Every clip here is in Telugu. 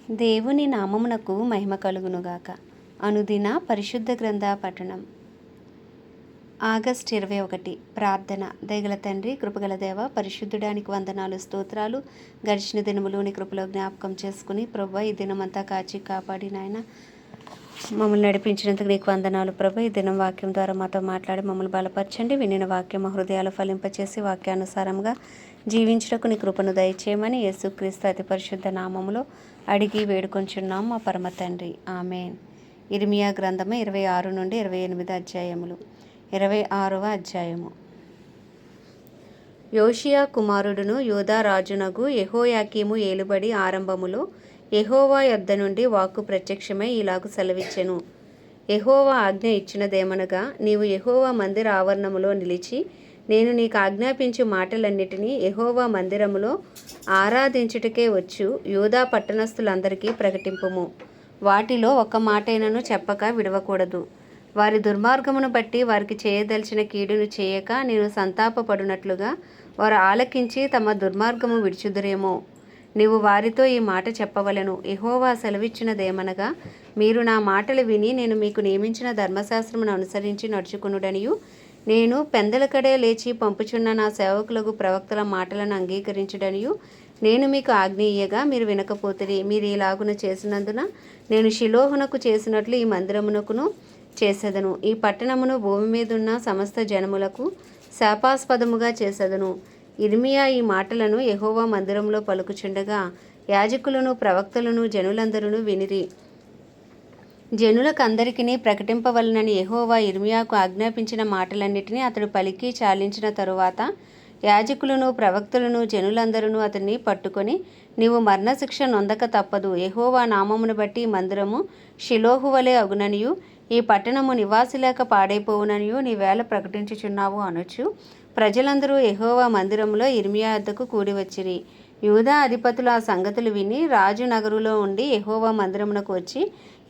దేవుని నామమునకు మహిమ కలుగునుగాక. అనుదిన పరిశుద్ధ గ్రంథ పఠనం. ఆగస్ట్ 21. ప్రార్థన. దయగల తండ్రి, కృపగల దేవ, పరిశుద్ధుడానికి వందనాలు, స్తోత్రాలు. గడిచిన దినములోని కృపలో జ్ఞాపకం చేసుకుని ప్రభువా, ఈ దినమంతా కాచి కాపాడి నాయన మమ్మల్ని నడిపించినందుకు నీకు వందనాలు ప్రభు. ఈ దినం వాక్యం ద్వారా మాతో మాట్లాడి మమ్మల్ని బలపరచండి. వినిన వాక్యం మా హృదయాలు ఫలింపచేసి వాక్యానుసారంగా జీవించుటకు నీ కృపను దయచేయమని యేసుక్రీస్తు అతి పరిశుద్ధ నామములో అడిగి వేడుకొంచున్నాం మా పరమ తండ్రి. ఆమేన్. ఇర్మియా గ్రంథము 26 నుండి 28 అధ్యాయములు. 26వ అధ్యాయము. యోషియా కుమారుడును యూదా రాజునగు యెహోయాకీము ఏలుబడి ఆరంభములో యెహోవా యొద్ద నుండి వాక్కు ప్రత్యక్షమై ఇలాగు సెలవిచ్చెను. యెహోవా ఆజ్ఞ ఇచ్చినదేమనగా, నీవు యెహోవా మందిర ఆవరణములో నిలిచి నేను నీకు ఆజ్ఞాపించు మాటలన్నిటినీ యెహోవా మందిరములో ఆరాధించుటకే వచ్చు యూదా పట్టణస్థులందరికీ ప్రకటింపుము. వాటిలో ఒక్క మాటైనను చెప్పక విడవకూడదు. వారి దుర్మార్గమును బట్టి వారికి చేయదలిచిన కీడును చేయక నేను సంతాపపడునట్లుగా వారు ఆలకించి తమ దుర్మార్గము విడిచుదురేమో. నీవు వారితో ఈ మాట చెప్పవలెను. యెహోవా సెలవిచ్చినదేమనగా, మీరు నా మాటలు విని నేను మీకు నియమించిన ధర్మశాస్త్రమును అనుసరించి నడుచుకునుడనియు, నేను పెందలకడే లేచి పంపుచున్న నా సేవకులకు ప్రవక్తల మాటలను అంగీకరించుడనియు నేను మీకు ఆజ్ఞేయగా మీరు వినకపోతిరి. మీరు ఇలాగున చేసినందున నేను షిలోహునకు చేసినట్లు ఈ మందిరమునకును చేసెదను. ఈ పట్టణమును భూమి మీదున్న సమస్త జనములకు శాపాస్పదముగా చేసెదను. ఇర్మియా ఈ మాటలను యెహోవా మందిరంలో పలుకుచుండగా యాజకులను ప్రవక్తలను జనులందరూ వినిరి. జనులకందరికీ ప్రకటింపవలనని యెహోవా ఇర్మియాకు ఆజ్ఞాపించిన మాటలన్నిటినీ అతడు పలికి చాలించిన తరువాత యాజకులను ప్రవక్తలను జనులందరూ అతన్ని పట్టుకొని, నీవు మరణశిక్ష నొందక తప్పదు. యెహోవా నామమును బట్టి ఈ మందిరము షిలోహు వలె అగుననియు ఈ పట్టణము నివాసిలేక పాడైపోవుననియు నీవేళ ప్రకటించుచున్నావు అనొచ్చు. ప్రజలందరూ యెహోవా మందిరములో ఇర్మియా వద్దకు కూడివచ్చిరి. యూదా అధిపతులు ఆ సంగతులు విని రాజు నగరులో ఉండి యెహోవా మందిరమునకు వచ్చి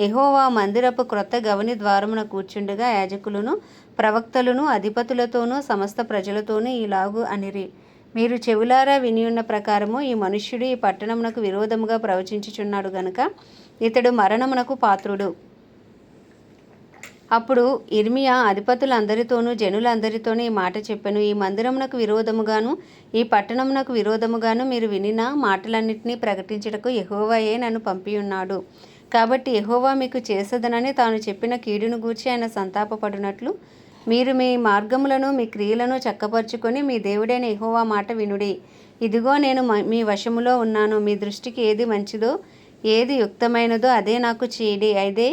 యెహోవా మందిరపు క్రొత్త గవని ద్వారమున కూర్చుండగా యాజకులను ప్రవక్తలను అధిపతులతోనూ సమస్త ప్రజలతోనూ ఇలాగు అనిరి, మీరు చెవులారా వినియున్న ప్రకారము ఈ మనుష్యుడు ఈ పట్టణమునకు విరోధముగా ప్రవచించుచున్నాడు గనుక ఇతడు మరణమునకు పాత్రుడు. అప్పుడు ఇర్మియా అధిపతులందరితోనూ జనులందరితోనూ ఈ మాట చెప్పెను. ఈ మందిరమునకు విరోధముగాను ఈ పట్టణమునకు విరోధముగాను మీరు వినిన మాటలన్నింటినీ ప్రకటించుటకు యెహోవాయే నన్ను పంపియున్నాడు. కాబట్టి యెహోవా మీకు చేసేదనని తాను చెప్పిన కీడును గూర్చి ఆయన సంతాపపడినట్లు మీరు మీ మార్గములను మీ క్రియలను చక్కపరుచుకొని మీ దేవుడైన యెహోవా మాట వినుడి. ఇదిగో నేను మీ వశములో ఉన్నాను. మీ దృష్టికి ఏది మంచిదో ఏది యుక్తమైనదో అదే నాకు చేయుడి. అయితే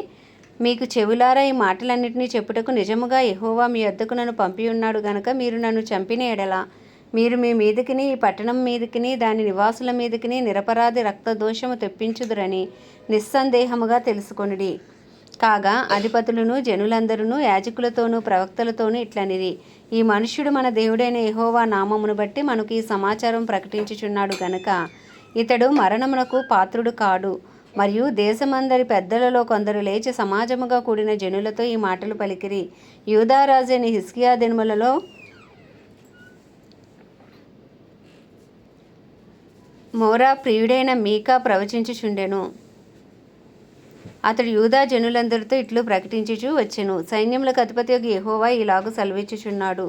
మీకు చెవులారా ఈ మాటలన్నింటినీ చెప్పుటకు నిజముగా యెహోవా మీ యొద్దకు నన్ను పంపియున్నాడు గనుక మీరు నన్ను చంపిన ఎడల మీరు మీ మీదకిని ఈ పట్టణం మీదకిని దాని నివాసుల మీదకిని నిరపరాధి రక్తదోషము తెప్పించుదురని నిస్సందేహముగా తెలుసుకొనుడి. కాగా అధిపతులను జనులందరూ యాజకులతోనూ ప్రవక్తలతోనూ ఇట్లనిరి, ఈ మనుష్యుడు మన దేవుడైన యెహోవా నామమును బట్టి మనకు ఈ సమాచారం ప్రకటించుచున్నాడు గనుక ఇతడు మరణమునకు పాత్రుడు కాడు. మరియు దేశమందరి పెద్దలలో కొందరు లేచి సమాజముగా కూడిన జనులతో ఈ మాటలు పలికిరి. యూదారాజైన హిజ్కియా దినములలో మోరా ప్రియుడైన మీకా ప్రవచించుచుండెను. అతడు యూదా జనులందరితో ఇట్లు ప్రకటించుచు వచ్చెను, సైన్యములకు అధిపతి యెహోవా ఇలాగు సెలవిచ్చుచున్నాడు,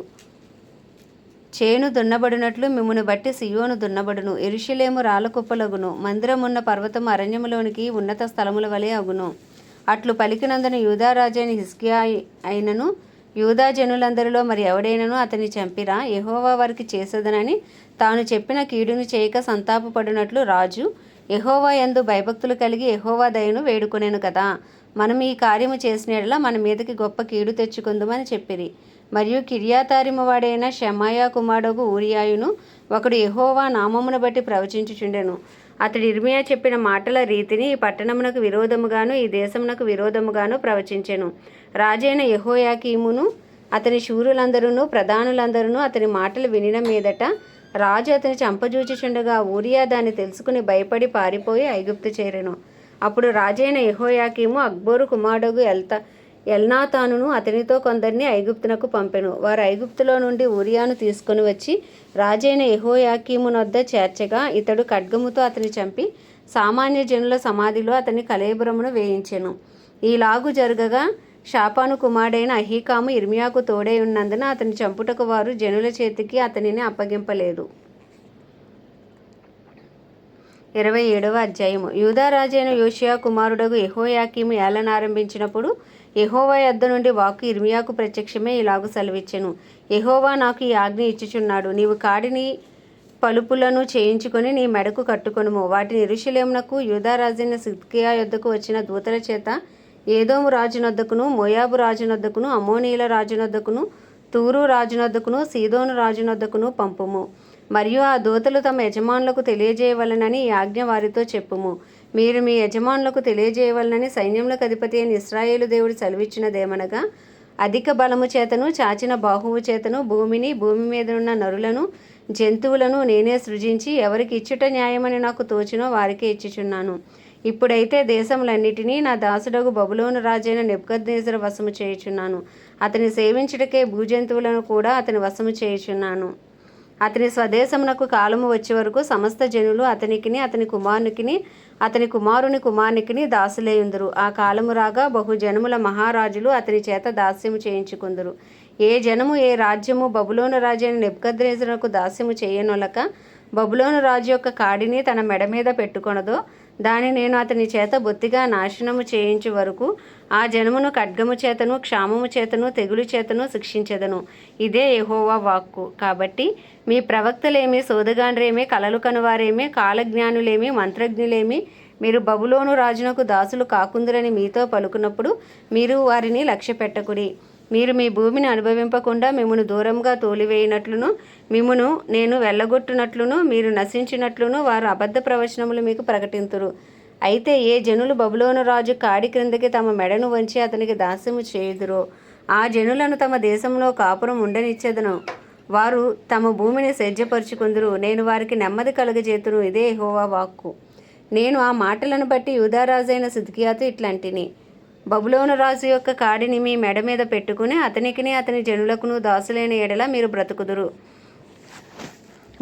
చేను దున్నబడినట్లు మిమ్మును బట్టి సియోను దున్నబడును, యెరూషలేము రాళ్ళకుప్పలగును, మందిరమున్న పర్వతము అరణ్యములోనికి ఉన్నత స్థలముల వలె అగును. అట్లు పలికినందున యూదా రాజైన హిజ్కియా అయినను యూదా జనులందరిలో మరి ఎవడైనను అతన్ని చంపిరా. యెహోవా వారికి చేసేదనని తాను చెప్పిన కీడును చేయక సంతాపపడినట్లు రాజు యెహోవా యందు భయభక్తులు కలిగి యెహోవా దయను వేడుకొనెను కదా. మనం ఈ కార్యము చేసిన యెడల మన మీదకి గొప్ప కీడు తెచ్చుకుందామని చెప్పిరి. మరియు కిర్యాతారిము వాడైన షెమాయా కుమారుడు ఊరియాయును ఒకడు యెహోవా నామమును బట్టి ప్రవచించుచుండెను. అతడు ఇర్మియా చెప్పిన మాటల రీతిని ఈ పట్టణమునకు విరోధముగాను ఈ దేశమునకు విరోధముగాను ప్రవచించెను. రాజైన యెహోయాకీమును అతని శూరులందరూ ప్రధానులందరూ అతని మాటలు వినిన మీదట రాజు అతని చంపజూచుచుండగా ఊరియా దాన్ని తెలుసుకుని భయపడి పారిపోయి ఐగుప్తు చేరెను. అప్పుడు రాజైన యెహోయాకీము అక్బోరు కుమారుడు ఎల్నాతానును అతనితో కొందరిని ఐగుప్తునకు పంపెను. వారు ఐగుప్తులో నుండి ఊరియాను తీసుకొని వచ్చి రాజైన యెహోయాకీమునొద్ద చేర్చగా ఇతడు ఖడ్గముతో అతని చంపి సామాన్య జనుల సమాధిలో అతని కళేబరమును వేయించెను. ఈలాగు జరగగా షాపాను కుమారుడైన అహీకాము ఇర్మియాకు తోడై ఉన్నందున అతని చంపుటకు వారు జనుల చేతికి అతనిని అప్పగింపలేదు. 27వ అధ్యాయము. యూదా రాజైన యోషియా కుమారుడగు యెహోయాకీము ఏలనారంభించినప్పుడు యెహోవా యొద్ద నుండి వాక్కు ఇర్మియాకు ప్రత్యక్షమే ఇలాగు సెలవిచ్చెను. యెహోవా నాకు ఈ ఆజ్ఞ ఇచ్చుచున్నాడు, నీవు కాడిని పలుపులను చేయించుకొని నీ మెడకు కట్టుకొనుము. వాటిని యెరూషలేమునకు యూదా రాజైన సిద్కియా యొద్దకు వచ్చిన దూతల చేత ఏదోము రాజునొద్దకును, మోయాబు రాజునొద్దకును, అమ్మోనీయుల రాజునొద్దకును, తూరు రాజునొద్దకును, సీదోను రాజునొద్దకును పంపుము. మరియు ఆ దూతలు తమ యజమానులకు తెలియజేయవలనని ఈ ఆజ్ఞ వారితో చెప్పుము. మీరు మీ యజమానులకు తెలియజేయవలనని సైన్యములకు అధిపతి అయిన ఇశ్రాయేలు దేవుడు సెలవిచ్చినదేమనగా, అధిక బలము చేతను చాచిన బాహువు చేతను భూమిని, భూమి మీద ఉన్న నరులను, జంతువులను నేనే సృజించి ఎవరికి ఇచ్చుట న్యాయమని నాకు తోచినో వారికే ఇచ్చుచున్నాను. ఇప్పుడైతే దేశములన్నిటినీ నా దాసుడగు బబులోను రాజైన నెబుకద్నెజరు వశము చేయుచున్నాను. అతని సేవించుటకే భూజంతువులను కూడా అతని వశము చేయుచున్నాను. అతని స్వదేశమునకు కాలము వచ్చే వరకు సమస్త జనులు అతనికిని, అతని కుమారునికిని, అతని కుమారుని కుమారునికిని దాసులేయుందురు. ఆ కాలము రాగా బహుజనముల మహారాజులు అతని చేత దాస్యము చేయించుకుందురు. ఏ జనము ఏ రాజ్యము బబులోను రాజైన నెబుకద్నెజరునకు దాస్యము చేయనొలక బబులోను రాజు యొక్క కాడిని తన మెడ మీద పెట్టుకొనదో దాన్ని నేను అతని చేత బొత్తిగా నాశనము చేయించు వరకు ఆ జనమును ఖడ్గము చేతను, క్షామము చేతను, తెగులు చేతను శిక్షించెదను. ఇదే యెహోవా వాక్కు. కాబట్టి మీ ప్రవక్తలేమి, సోదగాండ్రేమి, కలలు కనువారేమి, కాలజ్ఞానులేమి, మంత్రజ్ఞులేమి మీరు బబులోను రాజునకు దాసులు కాకుందురని మీతో పలుకున్నప్పుడు మీరు వారిని లక్ష్యపెట్టకుడి. మీరు మీ భూమిని అనుభవింపకుండా మిమ్మును దూరంగా తోలివేయినట్లును, మిమ్మును నేను వెళ్ళగొట్టునట్లును, మీరు నశించినట్లును వారు అబద్ధ ప్రవచనములు మీకు ప్రకటింతురు. అయితే ఏ జనులు బబులోను రాజు కాడి క్రిందకి తమ మెడను వంచి అతనికి దాస్యము చేయుదురో ఆ జనులను తమ దేశంలో కాపురం ఉండనిచ్చేదను. వారు తమ భూమిని సేద్యపరుచుకుందురు. నేను వారికి నెమ్మది కలుగజేతును. ఇదే యెహోవా వాక్కు. నేను ఆ మాటలను బట్టి యూదారాజైన సిద్కియాతో ఇట్లంటిని, బబులోను రాజు యొక్క కాడిని మీ మెడ మీద పెట్టుకుని అతనికిని అతని జనులకును దాసులైన ఎడల మీరు బ్రతుకుదురు.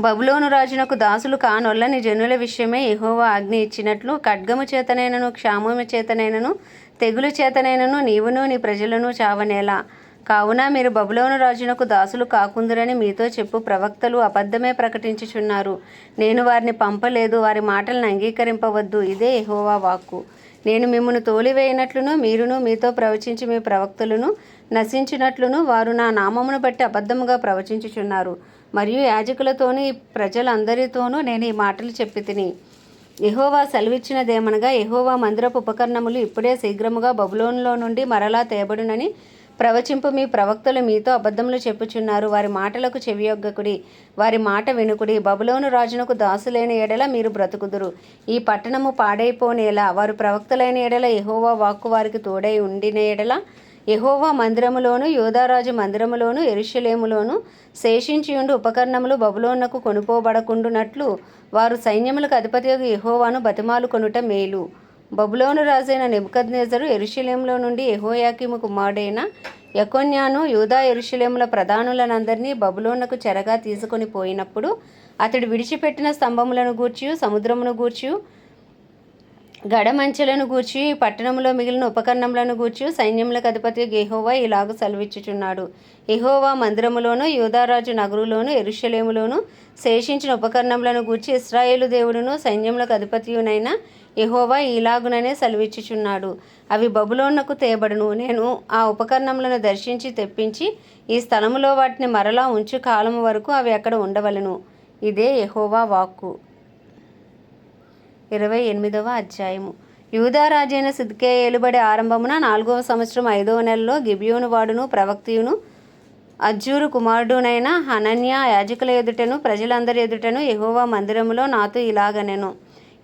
బబులోను రాజునకు దాసులు కానొల్లని జనుల విషయమే యెహోవా ఆజ్ఞ ఇచ్చినట్లు ఖడ్గము చేతనైనను, క్షామము చేతనైనను, తెగులు చేతనైనను నీవును నీ ప్రజలను చావనేలా. కావున మీరు బబులోను రాజునకు దాసులు కాకుందురని మీతో చెప్పు ప్రవక్తలు అబద్ధమే ప్రకటించుచున్నారు. నేను వారిని పంపలేదు, వారి మాటలను అంగీకరింపవద్దు. ఇదే యెహోవా వాక్కు. నేను మిమ్మును తోలివేయనట్లును మీరును మీతో ప్రవచించి మీ ప్రవక్తలను నశించినట్లును వారు నా నామమును బట్టి అబద్ధముగా ప్రవచించుచున్నారు. మరియు యాజకులతోనూ ఈ ప్రజలందరితోనూ నేను ఈ మాటలు చెప్పి తిని. యెహోవా సెలవిచ్చినదేమనగా, యెహోవా మందిరపు ఉపకరణములు ఇప్పుడే శీఘ్రముగా బబులోనులో నుండి మరలా తేబడునని ప్రవచింపు మీ ప్రవక్తలు మీతో అబద్ధములు చెప్పుచున్నారు. వారి మాటలకు చెవియొగ్గకుడి, వారి మాట వినుకుడి. బబులోను రాజునకు దాసులైన ఎడల మీరు బ్రతుకుదురు. ఈ పట్టణము పాడైపోనేలా. వారు ప్రవక్తలైన ఎడల యెహోవా వాక్కు వారికి తోడై ఉండిన ఎడల యెహోవా మందిరములోను, యూదారాజు మందిరములోను, యెరూషలేములోను శేషించియుండు ఉపకరణములు బబులోనునకు కొనుపోబడకుండునట్లు వారు సైన్యములకు అధిపతియగు యెహోవాను బతిమాలు కొనుట మేలు. బబులోను రాజైన నెబుకద్నెజరు యెరూషలేములో నుండి యెహోయాకీము కుమారుడైన యెకొన్యాను యూదా యెరూషలేముల ప్రధానులనందరినీ బబులోనుకు చెరగా తీసుకొని పోయినప్పుడు అతడు విడిచిపెట్టిన స్తంభములను గూర్చియు, సముద్రమును గూర్చియు, గడమంచెలను గూర్చి, పట్టణంలో మిగిలిన ఉపకరణములను గూర్చి సైన్యములకు అధిపతి యెహోవా ఇలాగు సెలవిచ్చుచున్నాడు. యెహోవా మందిరములోను, యూదారాజు నగరులోను, యెరూషలేములోను శేషించిన ఉపకరణములను గూర్చి ఇశ్రాయేలు దేవుడును సైన్యములకు అధిపతియునైన యెహోవా ఇలాగుననే సెలవిచ్చుచున్నాడు. అవి బబులోనుకు తేబడును. నేను ఆ ఉపకరణములను దర్శించి తెప్పించి ఈ స్థలములో వాటిని మరలా ఉంచు కాలము వరకు అవి అక్కడ ఉండవలెను. ఇదే యెహోవా వాక్కు. 28వ అధ్యాయము. యూదా రాజైన సిద్కియా ఏలుబడి ఆరంభమున 4వ సంవత్సరం 5వ నెలలో గిబియోను వాడును ప్రవక్తయును అజ్జూరు కుమారుడునైన హనన్యా యాజకుల ఎదుటను ప్రజలందరి ఎదుటను యెహోవా మందిరములో నాతో ఇలాగనెను.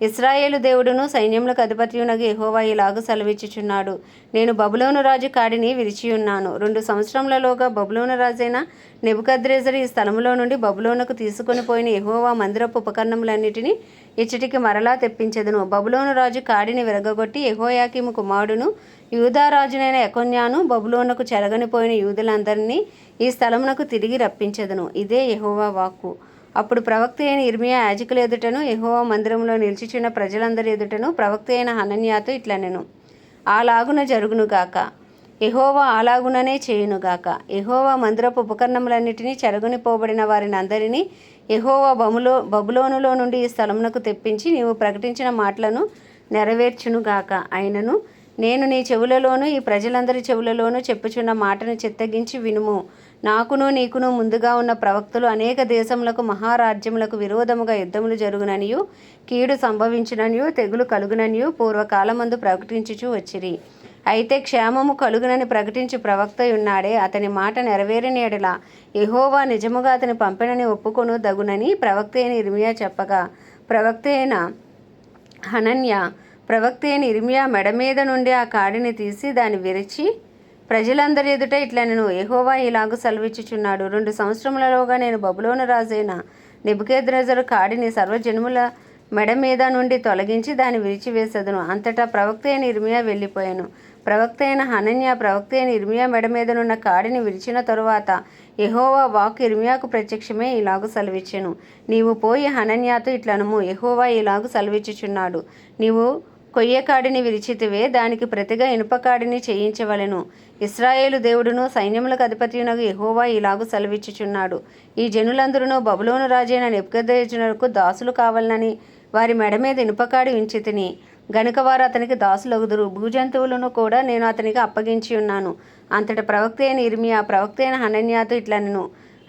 ఇశ్రాయేలు దేవుడును సైన్యములకు అధిపతియునగు యెహోవా ఇలాగు సెలవిచ్చుచున్నాడు. నేను బబులోను రాజు కాడిని విరిచియున్నాను. 2 సంవత్సరములలోగా బబులోను రాజైన నెబుకద్నెజరు ఈ స్థలములో నుండి బబులోనుకు తీసుకొని పోయిన యెహోవా మందిరపు ఉపకరణములన్నిటినీ ఇచ్చటికి మరలా తెప్పించెదను. బబులోను రాజు కాడిని విరగగొట్టి యెహోయాకీము కుమారుడును యూదా రాజునైన యెకొన్యాను బబులోనుకు చెరగనిపోయిన యూదులందరినీ ఈ స్థలమునకు తిరిగి రప్పించెదను. ఇదే యెహోవా వాక్కు. అప్పుడు ప్రవక్త అయిన ఇర్మియా యాజకుల ఎదుటను యెహోవా మందిరంలో నిలిచిచున్న ప్రజలందరి ఎదుటను ప్రవక్త అయిన హనన్యాతో ఇట్లనెను, అలాగున జరుగునుగాక, యెహోవా అలాగుననే చేయునుగాక. యెహోవా మందిరపు ఉపకరణములన్నిటినీ చెరగుని పోబడిన వారిని అందరినీ యెహోవా బబులోనులో నుండి ఈ స్థలమునకు తెప్పించి నీవు ప్రకటించిన మాటలను నెరవేర్చునుగాక. అయినను నేను నీ చెవులలోనూ ఈ ప్రజలందరి చెవులలోనూ చెప్పుచున్న మాటను చిత్తగించి వినుము. నాకును నీకును ముందుగా ఉన్న ప్రవక్తలు అనేక దేశములకు మహారాజ్యములకు విరోధముగా యుద్ధములు జరుగుననియు కీడు సంభవించుననియు తెగులు కలుగుననియు పూర్వకాలమందు ప్రకటించుచూ వచ్చిరి. అయితే క్షేమము కలుగునని ప్రకటించు ప్రవక్త ఉన్నాడే, అతని మాట నెరవేరిన ఎడల యెహోవా నిజముగా అతని పంపినని ఒప్పుకొను దగునని ప్రవక్త అయిన ఇర్మియా చెప్పగా, ప్రవక్త అయిన ఇర్మియా మెడ మీద నుండి ఆ కాడిని తీసి దాన్ని విరిచి ప్రజలందరి ఎదుట ఇట్లనెను, యెహోవా ఇలాగు సెలవిచ్చుచున్నాడు, 2 సంవత్సరములలోగా నేను బబులోను రాజైన నెబుకద్నెజరు కాడిని సర్వజనముల మెడ మీద నుండి తొలగించి దాన్ని విరిచివేసెదను. అంతటా ప్రవక్త అయిన ఇర్మియా వెళ్ళిపోయాను. ప్రవక్త అయిన హనన్యా ప్రవక్త అయిన ఇర్మియా మెడ మీదనున్న కాడిని విరిచిన తరువాత యెహోవా వాక్కు ఇర్మియాకు ప్రత్యక్షమే ఇలాగు సెలవిచ్చెను, నీవు పోయి హనన్యాతో ఇట్లనుము, యెహోవా ఇలాగు సెలవిచ్చుచున్నాడు, నీవు కొయ్యకాడిని విరిచితివే, దానికి ప్రతిగా ఇనుపకాడిని చేయించవలెను. ఇశ్రాయేలు దేవుడును సైన్యములకు అధిపతియునగు యెహోవా ఇలాగు సెలవిచ్చుచున్నాడు, ఈ జనులందరూ బబులోను రాజైన నెబుకద్నెజరుకు దాసులు కావాలని వారి మెడ మీద ఇనుపకాడి ఉంచితిని గనుక వారు అతనికి దాసులగుదురు. భూజంతువులను కూడా నేను అతనికి అప్పగించి ఉన్నాను. అంతట ప్రవక్త అయిన ఇర్మియా ప్రవక్త అయిన హనన్యాతో ఇట్లనెను,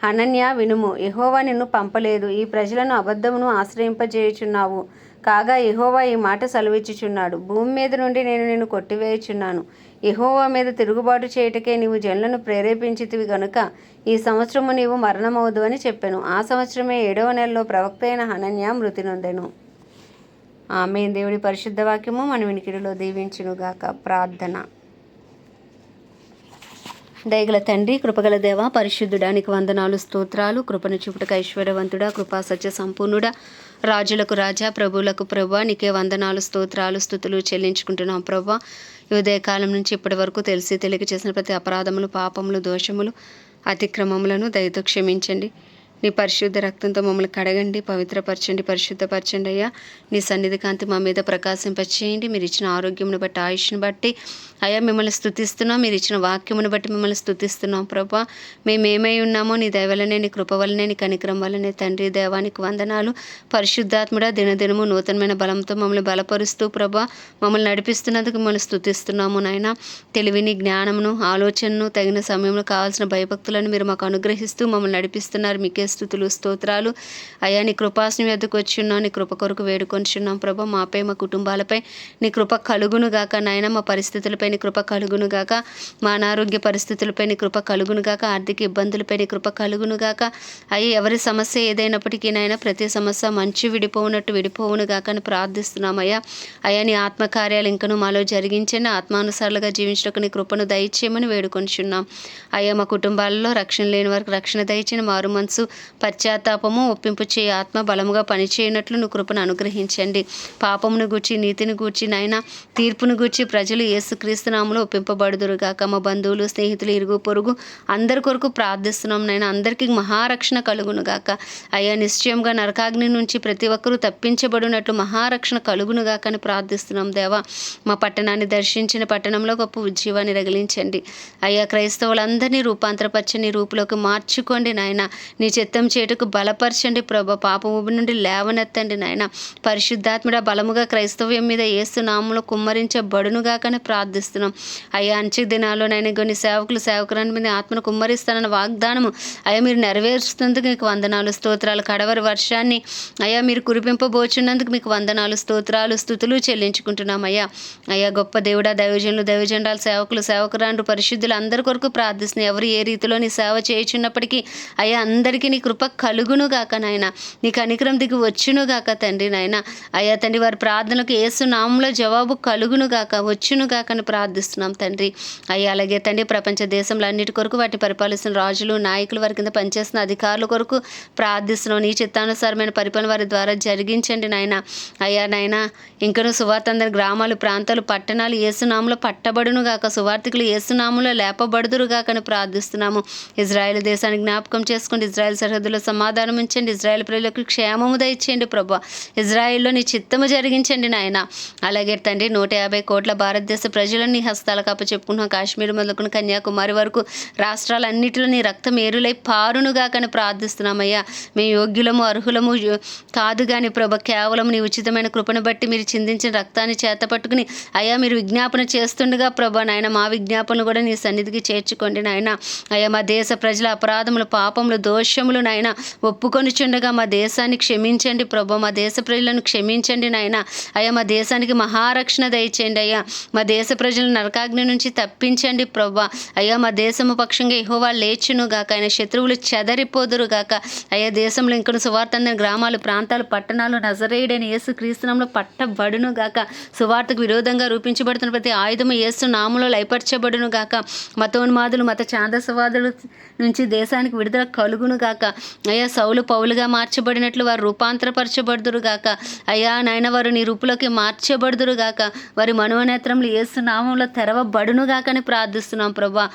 హనన్యా వినుము, యెహోవా నిన్ను పంపలేదు, ఈ ప్రజలను అబద్ధమును ఆశ్రయింపజేయుచున్నావు. కాగా యెహోవా ఈ మాట సెలవిచ్చుచున్నాడు, భూమి మీద నుండి నేను నిన్ను కొట్టివేయుచున్నాను. యెహోవా మీద తిరుగుబాటు చేయుటకే నీవు జనులను ప్రేరేపించితివి గనుక ఈ సంవత్సరము నీవు మరణమవుదు అని చెప్పెను. ఆ సంవత్సరమే 7వ నెలలో ప్రవక్త అయిన హనన్యా మృతి నొందెను. ఆమేన్. దేవుడి పరిశుద్ధ వాక్యము మన వినికిడిలో దీవించునుగాక. ప్రార్థన. దయగల తండ్రి, కృపగల దేవ, పరిశుద్ధుడానికి వందనాలు, స్తోత్రాలు. కృపను చూపుటకు ఐశ్వర్యవంతుడా, కృపా సత్య సంపూర్ణుడా, రాజులకు రాజా, ప్రభువులకు ప్రభువా, నీకే వందనాలు, స్తోత్రాలు, స్తుతులు చెల్లించుకుంటున్నాం ప్రభువా. ఈ ఉదయకాలం నుంచి ఇప్పటి వరకు తెలిసి తెలియక చేసిన ప్రతి అపరాధములు, పాపములు, దోషములు, అతిక్రమములను దయతో క్షమించండి. నీ పరిశుద్ధ రక్తంతో మమ్మల్ని కడగండి, పవిత్రపరచండి, పరిశుద్ధపరచండి అయ్యా. నీ సన్నిధి కాంతి మా మీద ప్రకాశింపచేయండి. మీరు ఇచ్చిన ఆరోగ్యమును బట్టి, ఆయుష్ను బట్టి అయ్యా మిమ్మల్ని స్తుతిస్తున్నాం. మీరు ఇచ్చిన వాక్యమును బట్టి మిమ్మల్ని స్తుతిస్తున్నాం ప్రభా. మేమేమై ఉన్నామో నీ దయ వల్లనే, నీ కృప వల్లనే, నీ కనికరం వల్లనే తండ్రి. దేవానికి వందనాలు. పరిశుద్ధాత్ముడా, దినదినము నూతనమైన బలంతో మమ్మల్ని బలపరుస్తూ ప్రభా మమ్మల్ని నడిపిస్తున్నందుకు మిమ్మల్ని స్తుతిస్తున్నాము నాయన. తెలివిని, జ్ఞానమును, ఆలోచనను, తగిన సమయంలో కావాల్సిన భయభక్తులను మీరు మాకు అనుగ్రహిస్తూ మమ్మల్ని నడిపిస్తున్నారు. మీకే స్తుతులు, స్తోత్రాలు అయ్యా. నీ కృపాసనం వద్దకు వచ్చి ఉన్నాం, నీ కృప కొరకు వేడుకొనిచున్నాం ప్రభా. మాపై, మా కుటుంబాలపై నీ కృప కలుగును గాక నాయన. మా పరిస్థితులపై నీ కృప కలుగును గాక, మా అనారోగ్య పరిస్థితులపై నీ కృప కలుగును గాక, ఆర్థిక ఇబ్బందులపై నీ కృప కలుగును గాక అయ్యి. ఎవరి సమస్య ఏదైనప్పటికీ నాయన, ప్రతి సమస్య మంచి విడిపోవును గాక అని ప్రార్థిస్తున్నామయ్యా. అయ్యా నీ ఆత్మకార్యాలు ఇంకను మాలో జరిగించండి. ఆత్మానుసారులుగా జీవించడానికి నీ కృపను దయచేయమని వేడుకొనిచున్నాం అయ్యా. మా కుటుంబాలలో రక్షణ లేని వారికి రక్షణ దయచేయని, మారు మనసు, పశ్చాత్తాపము, ఒప్పింపు చేయ ఆత్మ బలముగా పనిచేయనట్లు నువ్వు కృపను అనుగ్రహించండి. పాపమును గూర్చి, నీతిని గూర్చి నాయన, తీర్పును గూర్చి ప్రజలు యేసుక్రీస్తు నామములో ఒప్పింపబడుదురుగాక. మా బంధువులు, స్నేహితులు, ఇరుగు పొరుగు అందరి కొరకు ప్రార్థిస్తున్నాం నాయన. అందరికీ మహారక్షణ కలుగును గాక అయ్యా. నిశ్చయంగా నరకాగ్ని నుంచి ప్రతి ఒక్కరూ తప్పించబడినట్లు మహారక్షణ కలుగును గాక అని ప్రార్థిస్తున్నాం దేవా. మా పట్టణాన్ని దర్శించిన పట్టణంలో గొప్ప ఉజ్జీవాన్ని రగిలించండి అయ్యా. క్రైస్తవులందరినీ రూపాంతరపరచని రూపులోకి మార్చుకోండి నాయన. నీ చిత్తం చేటుకు బలపరచండి ప్రభా. పాపము నుండి లేవనెత్తండి నాయన. పరిశుద్ధాత్ముడ బలముగా క్రైస్తవ్యం మీద యేసు నామములో కుమ్మరించబడునుగాకని ప్రార్థిస్తున్నాం అయ్యా. అంచె దినాల్లో నైనా కొన్ని సేవకురాని మీద ఆత్మను కుమ్మరిస్తానన్న వాగ్దానము అయ్యా మీరు నెరవేరుస్తున్నందుకు మీకు వందనాలు, స్తోత్రాలు. కడవరి వర్షాన్ని అయ్యా మీరు కురిపింపబోచున్నందుకు మీకు వందనాలు, స్తోత్రాలు, స్తుతులు చెల్లించుకుంటున్నాం అయ్యా. అయ్యా గొప్ప దేవుడా, దైవజనులు, దైవజనురాలు, సేవకులు, సేవకురాండ్రు, పరిశుద్ధులు అందరి కొరకు ప్రార్థిస్తున్నాయి. ఎవరు ఏ రీతిలో నీ సేవ చేయుచున్నప్పటికీ అయ్యా అందరికీ నీ కృప కలుగును గాక నాయన. నీ కనికరం దిగి వచ్చును గాక తండ్రి నాయన. అయ్యా తండ్రి వారి ప్రార్థనలకు యేసు నామములో జవాబు కలుగును గాక, వచ్చును గాక అని ప్రార్థిస్తున్నాం తండ్రి అయ్యా. అలాగే తండ్రి ప్రపంచ దేశంలో అన్నిటి కొరకు వాటిని పరిపాలిస్తున్న రాజులు, నాయకులు, వారి కింద పనిచేస్తున్న అధికారుల కొరకు ప్రార్థిస్తున్నాం. నీ చిత్తానుసారమైన పరిపాలన వారి ద్వారా జరిగించండి నాయన. అయ్యా నాయన ఇంకనూ సువార్త అందరి గ్రామాలు, ప్రాంతాలు, పట్టణాలు యేసునామములో పట్టబడును గాక, సువార్థికులు యేసునామములో లేపబడుదురు గాక అని ప్రార్థిస్తున్నాము. ఇజ్రాయెల్ దేశాన్ని జ్ఞాపకం చేసుకోండి. ఇజ్రాయెల్ సరిహద్దులో సమాధానం ఉంచండి. ఇజ్రాయెల్ ప్రజలకు క్షేమము దయచేయండి ప్రభా. ఇజ్రాయెల్లో నీ చిత్తము జరిగించండి నాయన. అలాగే తండ్రి 150 కోట్ల భారతదేశ ప్రజలను నీ హస్తాలకు అప్పచెప్పుకున్నాం. కాశ్మీర్ మొదలుకుని కన్యాకుమారి వరకు రాష్ట్రాలన్నిటిలో నీ రక్తం ఏరులై పారునుగా కానీ ప్రార్థిస్తున్నామయ్యా. మేము యోగ్యులము అర్హులము కాదు కానీ ప్రభ, కేవలం నీ ఉచితమైన కృపను బట్టి మీరు చిందించిన రక్తాన్ని చేత పట్టుకుని అయ్యా మీరు విజ్ఞాపన చేస్తుండగా ప్రభా నాయన మా విజ్ఞాపనలు కూడా నీ సన్నిధికి చేర్చుకోండి నాయన. అయ్యా మా దేశ ప్రజల అపరాధములు పాపములు దోషములు నాయన ఒప్పుకొనిచుండగా మా దేశాన్ని క్షమించండి ప్రభా. మా దేశ ప్రజలను క్షమించండి నాయన. అయ్యా మా దేశానికి మహారక్షణ దయచేయండి అయ్యా. మా దేశ ప్రజలను నరకాగ్ని నుంచి తప్పించండి ప్రభా. అయ్యా మా దేశము పక్షంగా యెహోవా లేచును గాక. ఆయన శత్రువులు చెదరిపోదురు గాక. అయ్యా దేశంలో ఇంకొన్ని సువార్త అందిన గ్రామాలు ప్రాంతాలు పట్టణాలు నజరేయుడైన యేసు క్రీస్తునామములో పట్టబడును గాక. సువార్తకు విరోధంగా రూపించబడుతున్న ప్రతి ఆయుధము యేసు నామములో లయపరచబడును గాక. మతోన్మాదులు మత ఛాందసవాదుల నుంచి దేశానికి విడుదల కలుగును గాక. అయ్యా సౌలు పౌలుగా మార్చబడినట్లు వారు రూపాంతరపరచబడుదురు గాక. అయ్యా నాయన వారు నీ రూపులోకి మార్చబడుదురు గాక. వారి మనోనేత్రములు యేసు నామములో తెరవబడును గాక అని ప్రార్థిస్తున్నాం ప్రభా.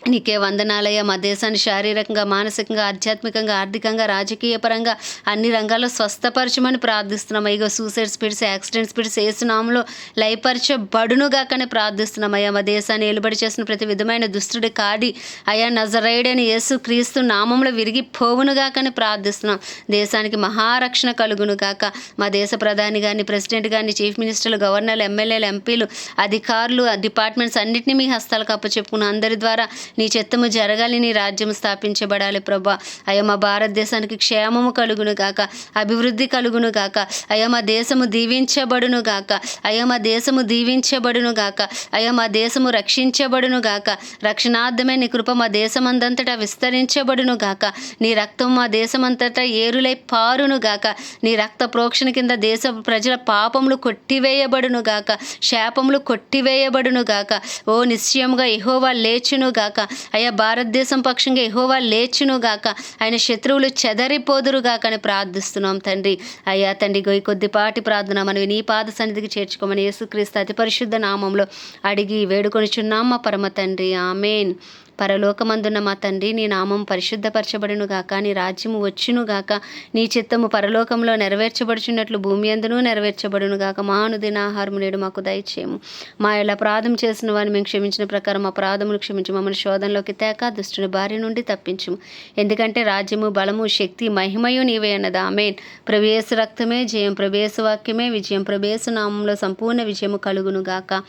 నీకే వందనాలయ్యా. మా దేశాన్ని శారీరకంగా మానసికంగా ఆధ్యాత్మికంగా ఆర్థికంగా రాజకీయ పరంగా అన్ని రంగాల్లో స్వస్థపరచమని ప్రార్థిస్తున్నాం. ఇగో సూసైడ్ స్పిరిట్స్ యాక్సిడెంట్ స్పిరిట్స్ యేసునామములో లయపరచబడునుగా కానీ ప్రార్థిస్తున్నాం. అయ్యా మా దేశాన్ని ఏలుబడి చేసిన ప్రతి విధమైన దుష్టుడి కాడి అయ్యా నజరేయుడైన యేసు క్రీస్తు నామములో విరిగిపోవునుగా కానీ ప్రార్థిస్తున్నాం. దేశానికి మహారక్షణ కలుగును గాక. మా దేశ ప్రధాని కానీ ప్రెసిడెంట్ కానీ చీఫ్ మినిస్టర్లు గవర్నర్లు ఎమ్మెల్యేలు ఎంపీలు అధికారులు డిపార్ట్మెంట్స్ అన్నింటినీ మీ హస్తాలకు అప్పచెప్పుకున్న అందరి ద్వారా నీ చిత్తము జరగాలి, నీ రాజ్యం స్థాపించబడాలి ప్రభా. అయ్యా మా భారతదేశానికి క్షేమము కలుగును గాక, అభివృద్ధి కలుగును గాక. అయ్యా మా దేశము దీవించబడును గాక. అయ్యా మా దేశము దీవించబడును గాక. అయ్యా మా దేశము రక్షించబడును గాక. రక్షణార్థమే నీ కృప మా దేశమందంతటా విస్తరించబడును గాక. నీ రక్తం మా దేశమంతటా ఏరులై పారును గాక. నీ రక్త ప్రోక్షణ కింద దేశ ప్రజల పాపములు కొట్టివేయబడును గాక, శాపములు కొట్టివేయబడును గాక. ఓ నిశ్చయముగా యెహోవా లేచును గాక. అయ్యా భారతదేశం పక్షంగా యెహోవా లేచును గాక. ఆయన శత్రువులు చెదరిపోదురు గాక అని ప్రార్థిస్తున్నాం తండ్రి. అయ్యా తండ్రి కొద్దిపాటి ప్రార్థన మనవి నీ పాద సన్నిధికి చేర్చుకోమని యేసుక్రీస్తు అతి పరిశుద్ధ నామంలో అడిగి వేడుకొనిచున్నాం మా పరమ తండ్రి. ఆమేన్. పరలోకమందున్న మా తండ్రి నీ నామం పరిశుద్ధపరచబడును గాక. నీ రాజ్యము వచ్చును గాక. నీ చిత్తము పరలోకంలో నెరవేర్చబడుచున్నట్లు భూమి అందును నెరవేర్చబడును గాక. మా అనుదిన ఆహారము నేడు మాకు దయచేయము. మా ఇలా అపరాధం చేసిన వారిని మేము క్షమించిన ప్రకారం అపరాధములు క్షమించు. మమ్మల్ని శోధనలోకి తేక దుష్టుని బారి నుండి తప్పించుము. ఎందుకంటే రాజ్యము బలము శక్తి మహిమయు నీవే అన్నది. ఆమేన్. ప్రభు యేసు రక్తమే జయం, ప్రభు యేసు వాక్యమే విజయం, ప్రభు యేసు నామంలో సంపూర్ణ విజయము కలుగును గాక.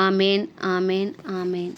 ఆమేన్ ఆమేన్ ఆమేన్.